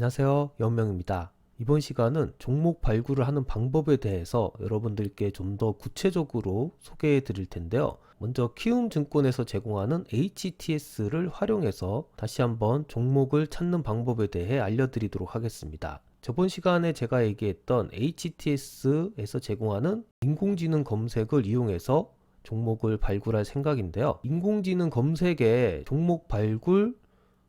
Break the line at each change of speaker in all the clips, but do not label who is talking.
안녕하세요. 연명입니다. 이번 시간은 종목 발굴을 하는 방법에 대해서 여러분들께 좀 더 구체적으로 소개해 드릴 텐데요. 먼저 키움증권에서 제공하는 HTS를 활용해서 다시 한번 종목을 찾는 방법에 대해 알려드리도록 하겠습니다. 저번 시간에 제가 얘기했던 HTS에서 제공하는 인공지능 검색을 이용해서 종목을 발굴할 생각인데요. 인공지능 검색에 종목 발굴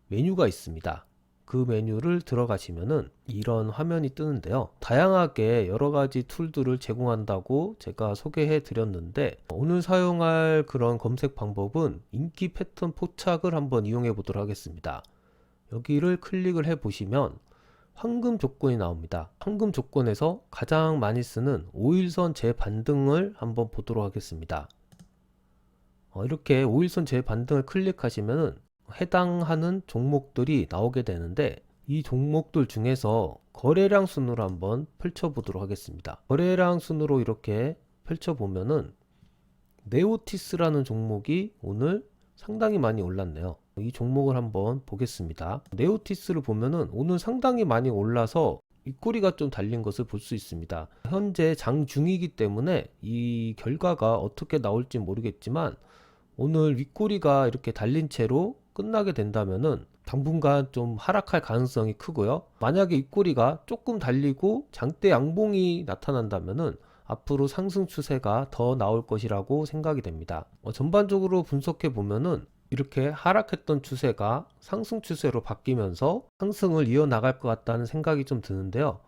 메뉴가 있습니다. 그 메뉴를 들어가시면은 이런 화면이 뜨는데요. 다양하게 여러가지 툴들을 제공한다고 제가 소개해 드렸는데, 오늘 사용할 그런 검색 방법은 인기 패턴 포착을 한번 이용해 보도록 하겠습니다. 여기를 클릭을 해 보시면 황금 조건이 나옵니다. 황금 조건에서 가장 많이 쓰는 5일선 재반등을 한번 보도록 하겠습니다. 이렇게 5일선 재반등을 클릭하시면은 해당하는 종목들이 나오게 되는데, 이 종목들 중에서 거래량 순으로 한번 펼쳐보도록 하겠습니다. 거래량 순으로 이렇게 펼쳐보면은 네오티스라는 종목이 오늘 상당히 많이 올랐네요. 이 종목을 한번 보겠습니다. 네오티스를 보면은 오늘 상당히 많이 올라서 윗꼬리가 좀 달린 것을 볼 수 있습니다. 현재 장 중이기 때문에 이 결과가 어떻게 나올지 모르겠지만, 오늘 윗꼬리가 이렇게 달린 채로 끝나게 된다면은 당분간 좀 하락할 가능성이 크고요. 만약에 윗꼬리가 조금 달리고 장대 양봉이 나타난다면은 앞으로 상승 추세가 더 나올 것이라고 생각이 됩니다. 전반적으로 분석해 보면은 이렇게 하락했던 추세가 상승 추세로 바뀌면서 상승을 이어나갈 것 같다는 생각이 좀 드는데요.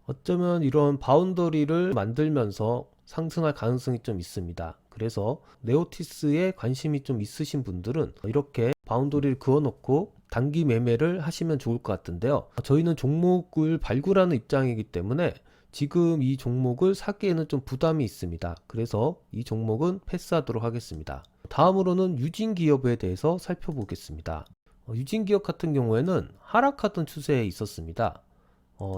어쩌면 이런 바운더리를 만들면서 상승할 가능성이 좀 있습니다. 그래서 네오티스에 관심이 좀 있으신 분들은 이렇게 바운더리를 그어놓고 단기 매매를 하시면 좋을 것 같은데요. 저희는 종목을 발굴하는 입장이기 때문에 지금 이 종목을 사기에는 좀 부담이 있습니다. 그래서 이 종목은 패스하도록 하겠습니다. 다음으로는 유진기업에 대해서 살펴보겠습니다. 유진기업 같은 경우에는 하락하던 추세에 있었습니다.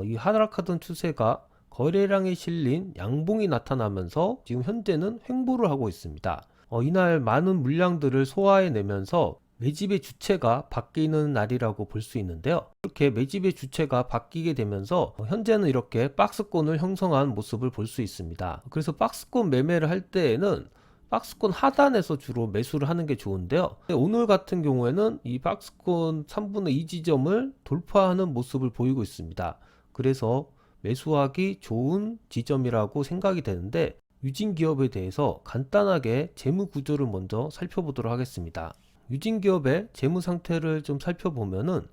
이 하락하던 추세가 거래량에 실린 양봉이 나타나면서 지금 현재는 횡보를 하고 있습니다. 이날 많은 물량들을 소화해내면서 매집의 주체가 바뀌는 날이라고 볼 수 있는데요. 이렇게 매집의 주체가 바뀌게 되면서 현재는 이렇게 박스권을 형성한 모습을 볼 수 있습니다. 그래서 박스권 매매를 할 때에는 박스권 하단에서 주로 매수를 하는 게 좋은데요. 오늘 같은 경우에는 이 박스권 3분의 2 지점을 돌파하는 모습을 보이고 있습니다. 그래서 매수하기 좋은 지점이라고 생각이 되는데, 유진기업에 대해서 간단하게 재무 구조를 먼저 살펴보도록 하겠습니다. 유진기업의 재무 상태를 좀 살펴보면은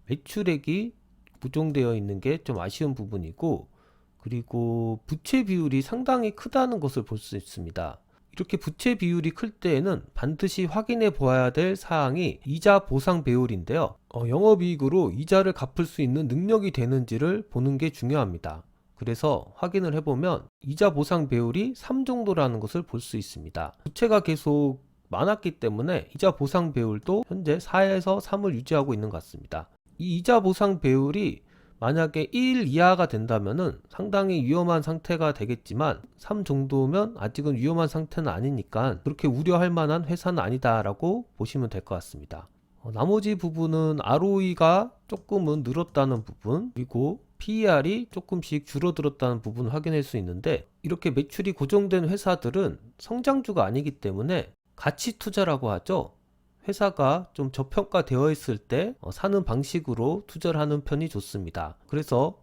매출액이 부정되어 있는 게 좀 아쉬운 부분이고, 그리고 부채 비율이 상당히 크다는 것을 볼 수 있습니다. 이렇게 부채 비율이 클 때에는 반드시 확인해 보아야 될 사항이 이자 보상 배율인데요. 영업이익으로 이자를 갚을 수 있는 능력이 되는지를 보는 게 중요합니다. 그래서 확인을 해보면 이자 보상 배율이 3 정도라는 것을 볼 수 있습니다. 부채가 계속 많았기 때문에 이자 보상 배율도 현재 4에서 3을 유지하고 있는 것 같습니다. 이 이자 보상 배율이 만약에 1 이하가 된다면은 상당히 위험한 상태가 되겠지만, 3 정도면 아직은 위험한 상태는 아니니까 그렇게 우려할 만한 회사는 아니다라고 보시면 될 것 같습니다. 나머지 부분은 ROE가 조금은 늘었다는 부분, 그리고 PER이 조금씩 줄어들었다는 부분을 확인할 수 있는데, 이렇게 매출이 고정된 회사들은 성장주가 아니기 때문에 가치 투자라고 하죠. 회사가 좀 저평가되어 있을 때 사는 방식으로 투자를 하는 편이 좋습니다. 그래서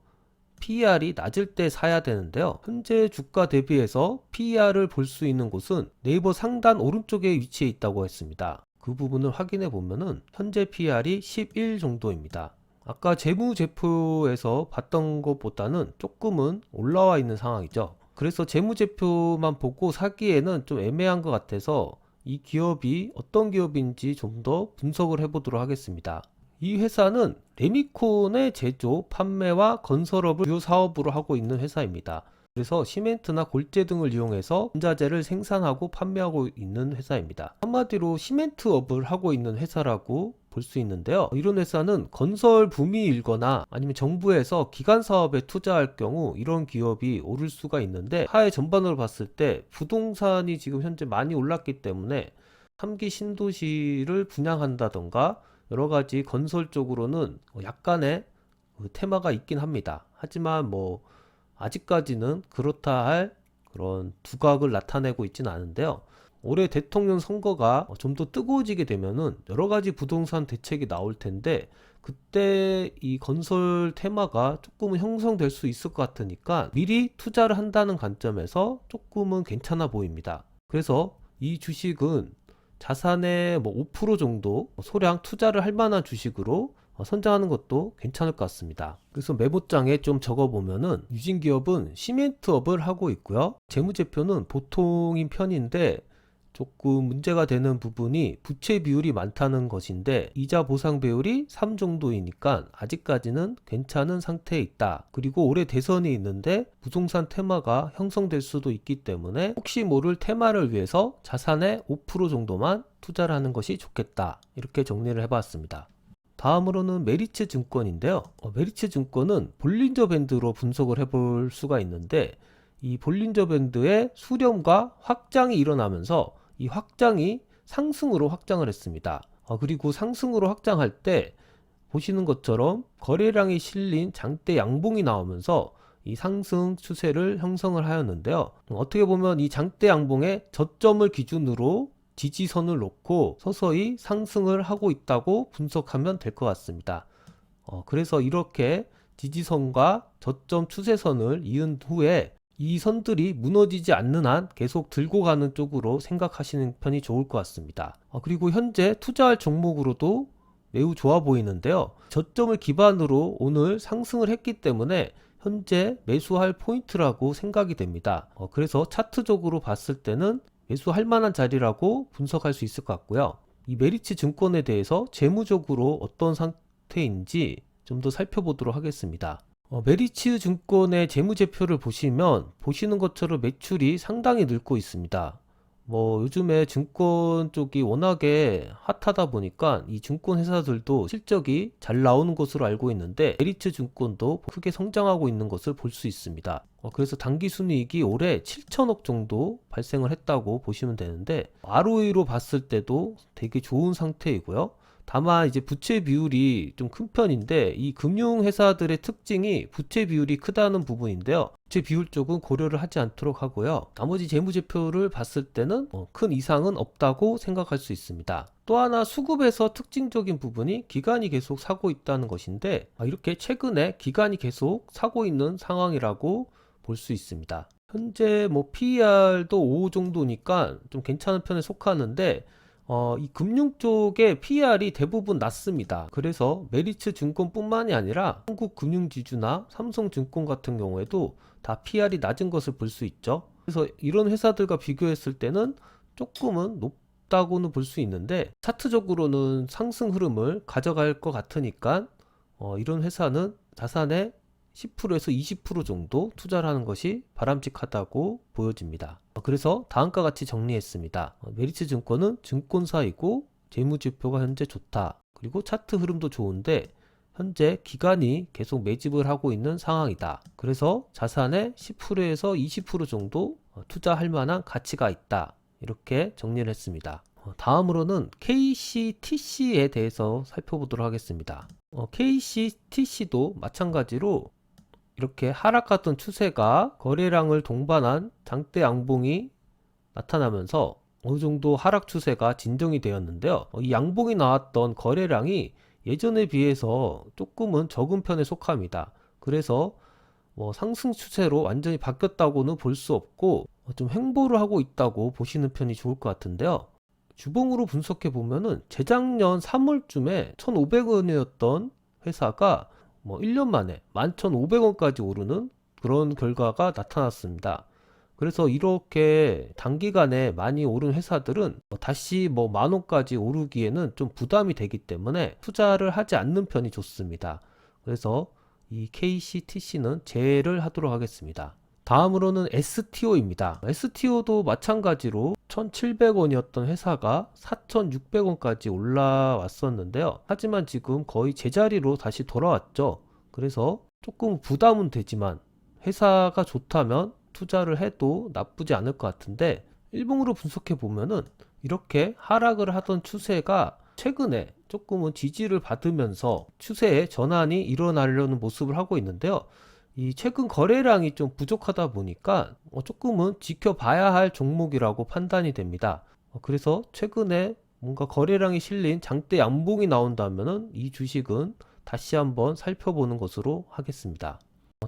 PER이 낮을 때 사야 되는데요. 현재 주가 대비해서 PER을 볼 수 있는 곳은 네이버 상단 오른쪽에 위치해 있다고 했습니다. 그 부분을 확인해 보면은 현재 PER이 11 정도입니다. 아까 재무제표에서 봤던 것보다는 조금은 올라와 있는 상황이죠. 그래서 재무제표만 보고 사기에는 좀 애매한 것 같아서 이 기업이 어떤 기업인지 좀 더 분석을 해보도록 하겠습니다. 이 회사는 레미콘의 제조, 판매와 건설업을 주요 사업으로 하고 있는 회사입니다. 그래서 시멘트나 골재 등을 이용해서 전자재를 생산하고 판매하고 있는 회사입니다. 한마디로 시멘트업을 하고 있는 회사라고 볼 수 있는데요. 이런 회사는 건설 붐이 일거나 아니면 정부에서 기간 사업에 투자할 경우 이런 기업이 오를 수가 있는데, 사회 전반으로 봤을 때 부동산이 지금 현재 많이 올랐기 때문에 3기 신도시를 분양한다던가 여러가지 건설 쪽으로는 약간의 그 테마가 있긴 합니다. 하지만 뭐 아직까지는 그렇다 할 그런 두각을 나타내고 있지는 않은데요. 올해 대통령 선거가 좀 더 뜨거워지게 되면은 여러 가지 부동산 대책이 나올 텐데 그때 이 건설 테마가 조금은 형성될 수 있을 것 같으니까 미리 투자를 한다는 관점에서 조금은 괜찮아 보입니다. 그래서 이 주식은 자산의 뭐 5% 정도 소량 투자를 할 만한 주식으로 선정하는 것도 괜찮을 것 같습니다. 그래서 메모장에 좀 적어보면은 유진기업은 시멘트업을 하고 있고요. 재무제표는 보통인 편인데 조금 문제가 되는 부분이 부채 비율이 많다는 것인데 이자 보상 비율이 3 정도이니까 아직까지는 괜찮은 상태에 있다. 그리고 올해 대선이 있는데 부동산 테마가 형성될 수도 있기 때문에 혹시 모를 테마를 위해서 자산의 5% 정도만 투자를 하는 것이 좋겠다. 이렇게 정리를 해봤습니다. 다음으로는 메리츠 증권인데요. 메리츠 증권은 볼린저 밴드로 분석을 해볼 수가 있는데 이 볼린저 밴드의 수렴과 확장이 일어나면서 이 확장이 상승으로 확장을 했습니다. 그리고 상승으로 확장할 때 보시는 것처럼 거래량이 실린 장대 양봉이 나오면서 이 상승 추세를 형성을 하였는데요. 어떻게 보면 이 장대 양봉의 저점을 기준으로 지지선을 놓고 서서히 상승을 하고 있다고 분석하면 될 것 같습니다. 그래서 이렇게 지지선과 저점 추세선을 이은 후에 이 선들이 무너지지 않는 한 계속 들고 가는 쪽으로 생각하시는 편이 좋을 것 같습니다. 그리고 현재 투자할 종목으로도 매우 좋아 보이는데요. 저점을 기반으로 오늘 상승을 했기 때문에 현재 매수할 포인트라고 생각이 됩니다. 그래서 차트적으로 봤을 때는 매수할 만한 자리라고 분석할 수 있을 것 같고요. 이 메리츠 증권에 대해서 재무적으로 어떤 상태인지 좀 더 살펴보도록 하겠습니다. 메리츠 증권의 재무제표를 보시는 것처럼 매출이 상당히 늘고 있습니다. 뭐 요즘에 증권 쪽이 워낙에 핫하다 보니까 이 증권 회사들도 실적이 잘 나오는 것으로 알고 있는데 메리츠 증권도 크게 성장하고 있는 것을 볼 수 있습니다. 그래서 당기순이익이 올해 7천억 정도 발생을 했다고 보시면 되는데 ROE로 봤을 때도 되게 좋은 상태이고요. 다만 이제 부채 비율이 좀 큰 편인데 이 금융회사들의 특징이 부채 비율이 크다는 부분인데요. 부채 비율 쪽은 고려를 하지 않도록 하고요. 나머지 재무제표를 봤을 때는 큰 이상은 없다고 생각할 수 있습니다. 또 하나 수급에서 특징적인 부분이 기관이 계속 사고 있다는 것인데 이렇게 최근에 기관이 계속 사고 있는 상황이라고 볼 수 있습니다. 현재 뭐 PER도 5 정도니까 좀 괜찮은 편에 속하는데 이 금융 쪽에 PER이 대부분 낮습니다. 그래서 메리츠 증권뿐만이 아니라 한국금융지주나 삼성증권 같은 경우에도 다 PER이 낮은 것을 볼 수 있죠. 그래서 이런 회사들과 비교했을 때는 조금은 높다고는 볼 수 있는데 차트적으로는 상승 흐름을 가져갈 것 같으니까 이런 회사는 자산의 10%에서 20% 정도 투자를 하는 것이 바람직하다고 보여집니다. 그래서 다음과 같이 정리했습니다. 메리츠 증권은 증권사이고 재무지표가 현재 좋다. 그리고 차트 흐름도 좋은데 현재 기관이 계속 매집을 하고 있는 상황이다. 그래서 자산의 10%에서 20% 정도 투자할 만한 가치가 있다. 이렇게 정리를 했습니다. 다음으로는 KCTC에 대해서 살펴보도록 하겠습니다. KCTC도 마찬가지로 이렇게 하락하던 추세가 거래량을 동반한 장대 양봉이 나타나면서 어느 정도 하락 추세가 진정이 되었는데요. 이 양봉이 나왔던 거래량이 예전에 비해서 조금은 적은 편에 속합니다. 그래서 상승 추세로 완전히 바뀌었다고는 볼 수 없고 좀 횡보를 하고 있다고 보시는 편이 좋을 것 같은데요. 주봉으로 분석해 보면은 재작년 3월쯤에 1,500원이었던 회사가 1년 만에 11,500원까지 오르는 그런 결과가 나타났습니다. 그래서 이렇게 단기간에 많이 오른 회사들은 다시 10,000원까지 오르기에는 좀 부담이 되기 때문에 투자를 하지 않는 편이 좋습니다. 그래서 이 KCTC는 제외를 하도록 하겠습니다. 다음으로는 STO입니다. STO도 마찬가지로 1,700원이었던 회사가 4,600원까지 올라왔었는데요. 하지만 지금 거의 제자리로 다시 돌아왔죠. 그래서 조금 부담은 되지만 회사가 좋다면 투자를 해도 나쁘지 않을 것 같은데 일봉으로 분석해 보면은 이렇게 하락을 하던 추세가 최근에 조금은 지지를 받으면서 추세의 전환이 일어나려는 모습을 하고 있는데요. 이 최근 거래량이 좀 부족하다 보니까 조금은 지켜봐야 할 종목이라고 판단이 됩니다. 그래서 최근에 뭔가 거래량이 실린 장대 양봉이 나온다면은 이 주식은 다시 한번 살펴보는 것으로 하겠습니다.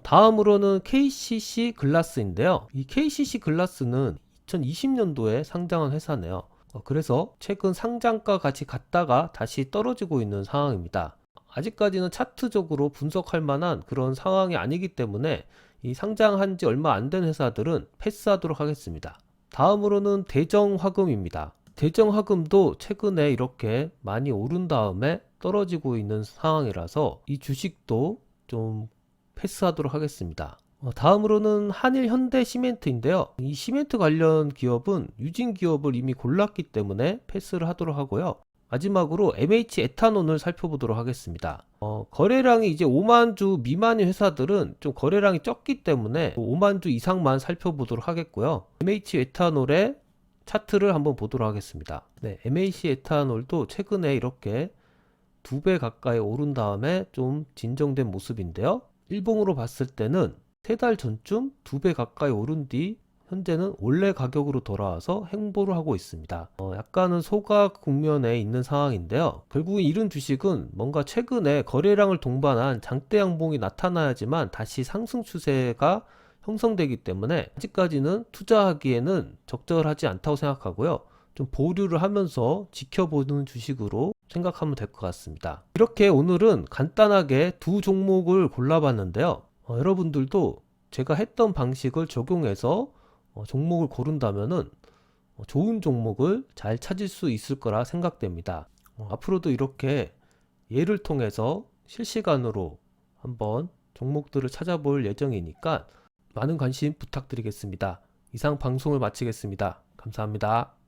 다음으로는 KCC 글라스인데요. 이 KCC 글라스는 2020년도에 상장한 회사네요. 그래서 최근 상장가 같이 갔다가 다시 떨어지고 있는 상황입니다. 아직까지는 차트적으로 분석할 만한 그런 상황이 아니기 때문에 이 상장한 지 얼마 안 된 회사들은 패스하도록 하겠습니다. 다음으로는 대정화금입니다. 대정화금도 최근에 이렇게 많이 오른 다음에 떨어지고 있는 상황이라서 이 주식도 좀 패스하도록 하겠습니다. 다음으로는 한일현대시멘트인데요. 이 시멘트 관련 기업은 유진 기업을 이미 골랐기 때문에 패스를 하도록 하고요. 마지막으로 MH 에탄올을 살펴보도록 하겠습니다. 거래량이 이제 5만 주 미만의 회사들은 좀 거래량이 적기 때문에 5만 주 이상만 살펴보도록 하겠고요. MH 에탄올의 차트를 한번 보도록 하겠습니다. 네, MH 에탄올도 최근에 이렇게 2배 가까이 오른 다음에 좀 진정된 모습인데요. 일봉으로 봤을 때는 3달 전쯤 2배 가까이 오른 뒤 현재는 원래 가격으로 돌아와서 횡보를 하고 있습니다. 약간은 소각 국면에 있는 상황인데요. 결국 이런 주식은 뭔가 최근에 거래량을 동반한 장대 양봉이 나타나야지만 다시 상승 추세가 형성되기 때문에 아직까지는 투자하기에는 적절하지 않다고 생각하고요. 좀 보류를 하면서 지켜보는 주식으로 생각하면 될 것 같습니다. 이렇게 오늘은 간단하게 두 종목을 골라봤는데요. 여러분들도 제가 했던 방식을 적용해서 종목을 고른다면은 좋은 종목을 잘 찾을 수 있을 거라 생각됩니다. 앞으로도 이렇게 예를 통해서 실시간으로 한번 종목들을 찾아볼 예정이니까 많은 관심 부탁드리겠습니다. 이상 방송을 마치겠습니다. 감사합니다.